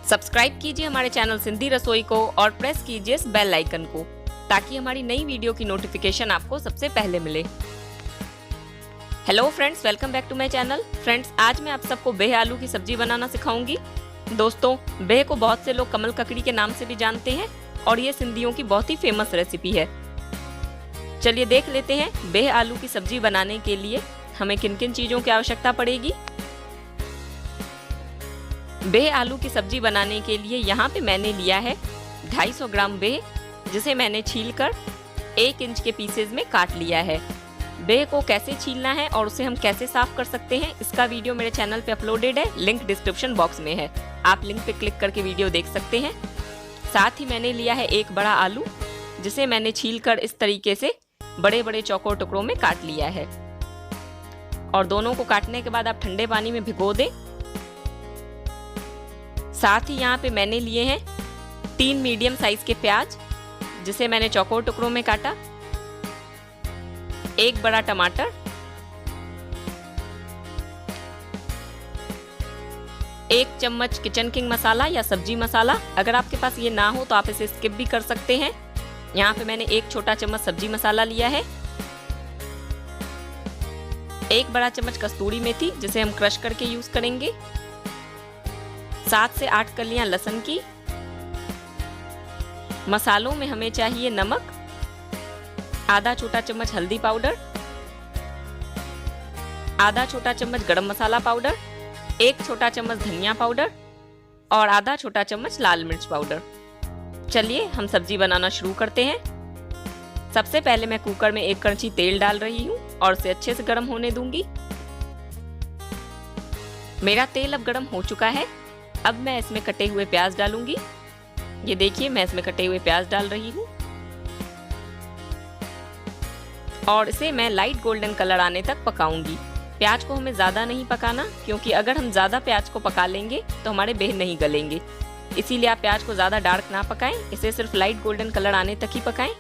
Subscribe कीजिए हमारे channel Sindhi रसोई को और प्रेस कीजिए इस बेल आइकन को ताकि हमारी नई वीडियो की नोटिफिकेशन आपको सबसे पहले मिले। Hello friends, welcome back to my channel. Friends, आज मैं आप सबको बेह आलू की सब्जी बनाना सिखाऊंगी। दोस्तों, बेह को बहुत से लोग कमल ककड़ी के नाम से भी जानते हैं और ये सिंधियों की बहुत ही फेमस रेसिपी है। चलिए देख लेते हैं बेह आलू की सब्जी बनाने के लिए हमें किन किन चीजों की आवश्यकता पड़ेगी। बेह आलू की सब्जी बनाने के लिए यहाँ पे मैंने लिया है 250 ग्राम बेह, जिसे मैंने छीलकर 1 इंच के पीसेज में काट लिया है। बेह को कैसे छीलना है और उसे हम कैसे साफ कर सकते हैं, इसका वीडियो मेरे चैनल पे अपलोडेड है, लिंक डिस्क्रिप्शन बॉक्स में है। आप लिंक पे क्लिक करके वीडियो देख सकते हैं। साथ ही मैंने लिया है 1 बड़ा आलू, जिसे मैंने छीलकर इस तरीके से बड़े बड़े चौकोर टुकड़ों में काट लिया है। और दोनों को काटने के बाद आप ठंडे पानी में भिगो दें। साथ ही यहाँ पे मैंने लिए हैं 3 मीडियम साइज के प्याज, जिसे मैंने चौकोर टुकड़ों में काटा, 1 बड़ा टमाटर, 1 चम्मच किचन किंग मसाला या सब्जी मसाला। अगर आपके पास ये ना हो तो आप इसे स्किप भी कर सकते हैं। यहाँ पे मैंने 1 छोटा चम्मच सब्जी मसाला लिया है, 1 बड़ा चम्मच कस्तूरी मेथी, जिसे हम क्रश करके यूज करेंगे, 7 से 8 कलियां लहसुन की। मसालों में हमें चाहिए नमक, आधा छोटा चम्मच हल्दी पाउडर, आधा छोटा चम्मच गरम मसाला पाउडर, 1 छोटा चम्मच धनिया पाउडर और आधा छोटा चम्मच लाल मिर्च पाउडर। चलिए हम सब्जी बनाना शुरू करते हैं। सबसे पहले मैं कुकर में 1 कड़छी तेल डाल रही हूँ और उसे अच्छे से गर्म होने दूंगी। मेरा तेल अब गर्म हो चुका है। अब मैं इसमें कटे हुए प्याज डालूंगी। ये देखिए, मैं इसमें कटे हुए प्याज डाल रही हूँ और इसे मैं लाइट गोल्डन कलर आने तक पकाऊंगी। प्याज को हमें ज्यादा नहीं पकाना, क्योंकि अगर हम ज्यादा प्याज को पका लेंगे तो हमारे बेह नहीं गलेंगे। इसीलिए आप प्याज को ज्यादा डार्क ना पकाएं, इसे सिर्फ लाइट गोल्डन कलर आने तक ही पकाएं।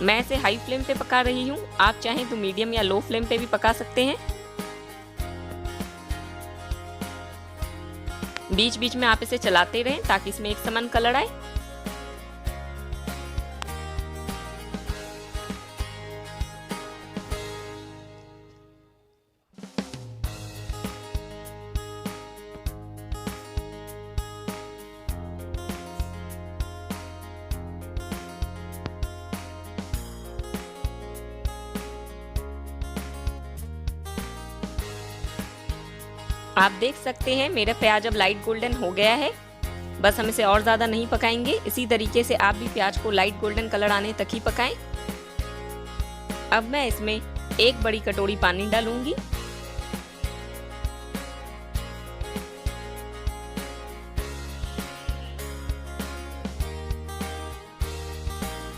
मैं इसे हाई फ्लेम पे पका रही हूँ, आप चाहें तो मीडियम या लो फ्लेम पे भी पका सकते हैं। बीच बीच में आप इसे चलाते रहें ताकि इसमें एक समान कलर आए। आप देख सकते हैं मेरा प्याज अब लाइट गोल्डन हो गया है। बस हम इसे और ज्यादा नहीं पकाएंगे। इसी तरीके से आप भी प्याज को लाइट गोल्डन कलर आने तक ही पकाएं। अब मैं इसमें 1 बड़ी कटोरी पानी डालूंगी।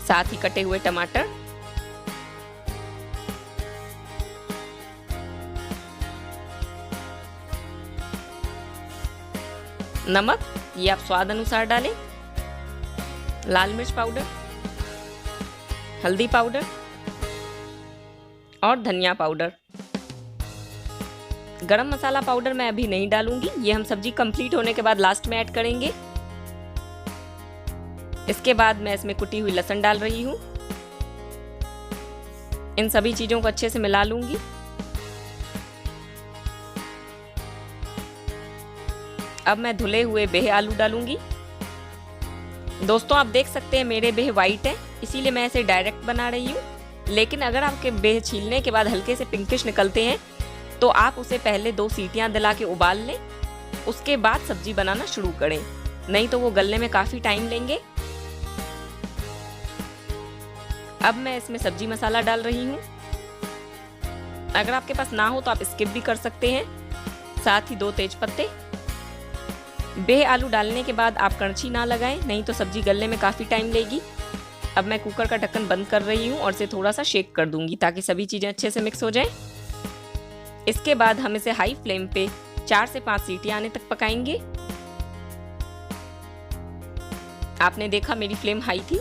साथ ही कटे हुए टमाटर, नमक, ये आप स्वाद अनुसार डालें, लाल मिर्च पाउडर, हल्दी पाउडर और धनिया पाउडर। गरम मसाला पाउडर मैं अभी नहीं डालूंगी, ये हम सब्जी कंप्लीट होने के बाद लास्ट में ऐड करेंगे। इसके बाद मैं इसमें कुटी हुई लहसुन डाल रही हूँ। इन सभी चीजों को अच्छे से मिला लूंगी। अब मैं धुले हुए बेह आलू डालूंगी। दोस्तों, आप देख सकते हैं मेरे बेह वाइट है, इसीलिए मैं इसे डायरेक्ट बना रही हूँ। लेकिन अगर आपके बेह छीलने के बाद हल्के से पिंकिश निकलते हैं तो आप उसे पहले 2 सीटियां दिला के उबाल लें, उसके बाद सब्जी बनाना शुरू करें, नहीं तो वो गलने में काफी टाइम लेंगे। अब मैं इसमें सब्जी मसाला डाल रही हूँ। अगर आपके पास ना हो तो आप स्किप भी कर सकते हैं। साथ ही 2 तेज पत्ते। बेह आलू डालने के बाद आप कड़छी ना लगाएं, नहीं तो सब्जी गलने में काफ़ी टाइम लेगी। अब मैं कुकर का ढक्कन बंद कर रही हूँ और इसे थोड़ा सा शेक कर दूंगी ताकि सभी चीज़ें अच्छे से मिक्स हो जाएं। इसके बाद हम इसे हाई फ्लेम पे 4 से 5 सीटियां आने तक पकाएंगे। आपने देखा मेरी फ्लेम हाई थी।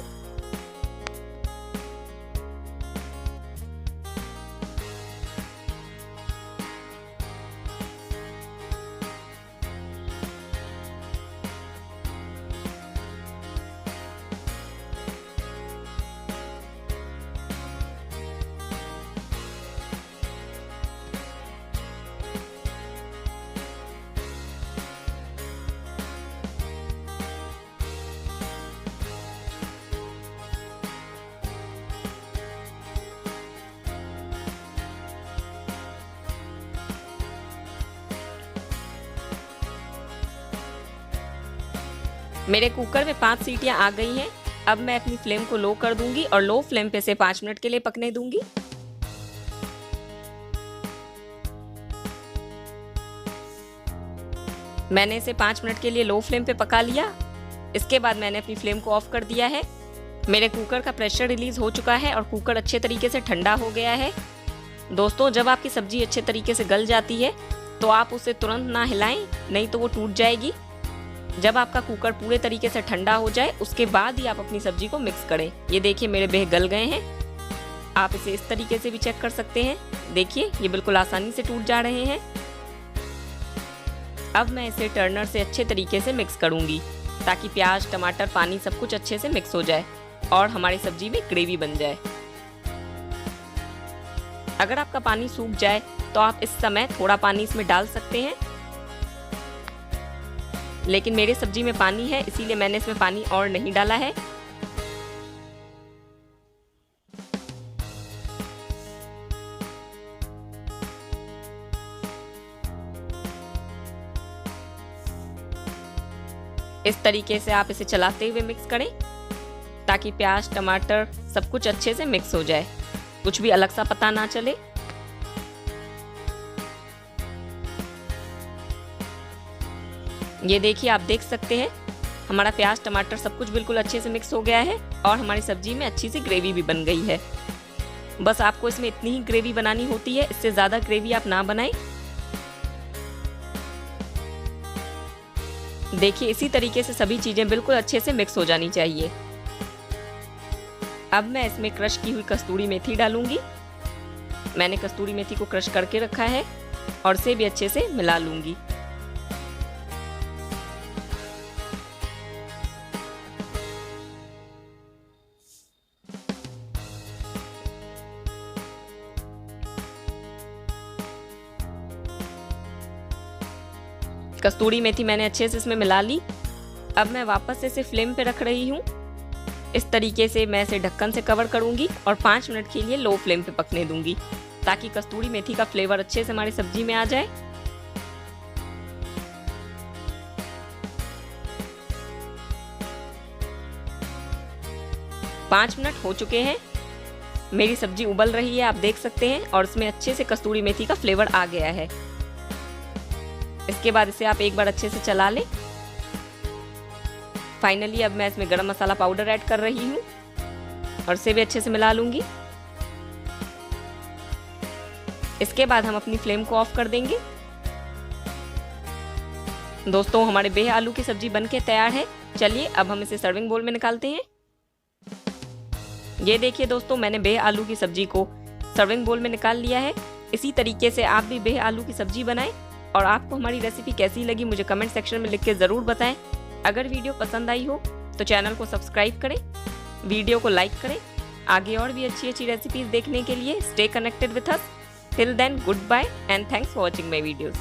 मेरे कुकर में 5 सीटियां आ गई हैं। अब मैं अपनी फ्लेम को लो कर दूंगी और लो फ्लेम पे इसे 5 मिनट के लिए पकने दूंगी। मैंने इसे 5 मिनट के लिए लो फ्लेम पे पका लिया। इसके बाद मैंने अपनी फ्लेम को ऑफ कर दिया है। मेरे कुकर का प्रेशर रिलीज हो चुका है और कुकर अच्छे तरीके से ठंडा हो गया है। दोस्तों, जब आपकी सब्जी अच्छे तरीके से गल जाती है तो आप उसे तुरंत ना हिलाएं, नहीं तो वो टूट जाएगी। जब आपका कुकर पूरे तरीके से ठंडा हो जाए उसके बाद ही आप अपनी सब्जी को मिक्स करें। ये देखिए मेरे बेह गल गए हैं। आप इसे इस तरीके से भी चेक कर सकते हैं। देखिए ये बिल्कुल आसानी से टूट जा रहे हैं। अब मैं इसे टर्नर से अच्छे तरीके से मिक्स करूंगी ताकि प्याज, टमाटर, पानी सब कुछ अच्छे से मिक्स हो जाए और हमारी सब्जी में ग्रेवी बन जाए। अगर आपका पानी सूख जाए तो आप इस समय थोड़ा पानी इसमें डाल सकते हैं, लेकिन मेरे सब्जी में पानी है इसीलिए मैंने इसमें पानी और नहीं डाला है। इस तरीके से आप इसे चलाते हुए मिक्स करें ताकि प्याज, टमाटर सब कुछ अच्छे से मिक्स हो जाए, कुछ भी अलग सा पता ना चले। ये देखिए आप देख सकते हैं हमारा प्याज, टमाटर सब कुछ बिल्कुल अच्छे से मिक्स हो गया है और हमारी सब्जी में अच्छी सी ग्रेवी भी बन गई है। बस आपको इसमें इतनी ही ग्रेवी बनानी होती है, इससे ज्यादा ग्रेवी आप ना बनाएं। देखिए इसी तरीके से सभी चीजें बिल्कुल अच्छे से मिक्स हो जानी चाहिए। अब मैं इसमें क्रश की हुई कस्तूरी मेथी डालूंगी। मैंने कस्तूरी मेथी को क्रश करके रखा है और इसे भी अच्छे से मिला लूंगी। कस्तूरी मेथी मैंने अच्छे से इसमें मिला ली। अब मैं वापस से इसे फ्लेम पे रख रही हूँ। इस तरीके से मैं इसे ढक्कन से कवर करूंगी और 5 मिनट के लिए लो फ्लेम पे पकने दूंगी ताकि कस्तूरी मेथी का फ्लेवर अच्छे से हमारी सब्जी में आ जाए। पाँच मिनट हो चुके हैं। मेरी सब्जी उबल रही है, आप देख सकते हैं, और इसमें अच्छे से कस्तूरी मेथी का फ्लेवर आ गया है। इसके बाद इसे आप एक बार अच्छे से चला लें। फाइनली अब मैं इसमें गरम मसाला पाउडर ऐड कर रही हूँ और इसे भी अच्छे से मिला लूंगी। इसके बाद हम अपनी फ्लेम को ऑफ कर देंगे। दोस्तों, हमारे बेह आलू की सब्जी बनके तैयार है। चलिए अब हम इसे सर्विंग बोल में निकालते हैं। ये देखिए दोस्तों, मैंने बेह आलू की सब्जी को सर्विंग बोल में निकाल लिया है। इसी तरीके से आप भी बेह आलू की सब्जी बनाएं और आपको हमारी रेसिपी कैसी लगी मुझे कमेंट सेक्शन में लिख के ज़रूर बताएं। अगर वीडियो पसंद आई हो तो चैनल को सब्सक्राइब करें, वीडियो को लाइक करें। आगे और भी अच्छी अच्छी रेसिपीज देखने के लिए stay connected with us. Till then, goodbye and thanks for watching my videos.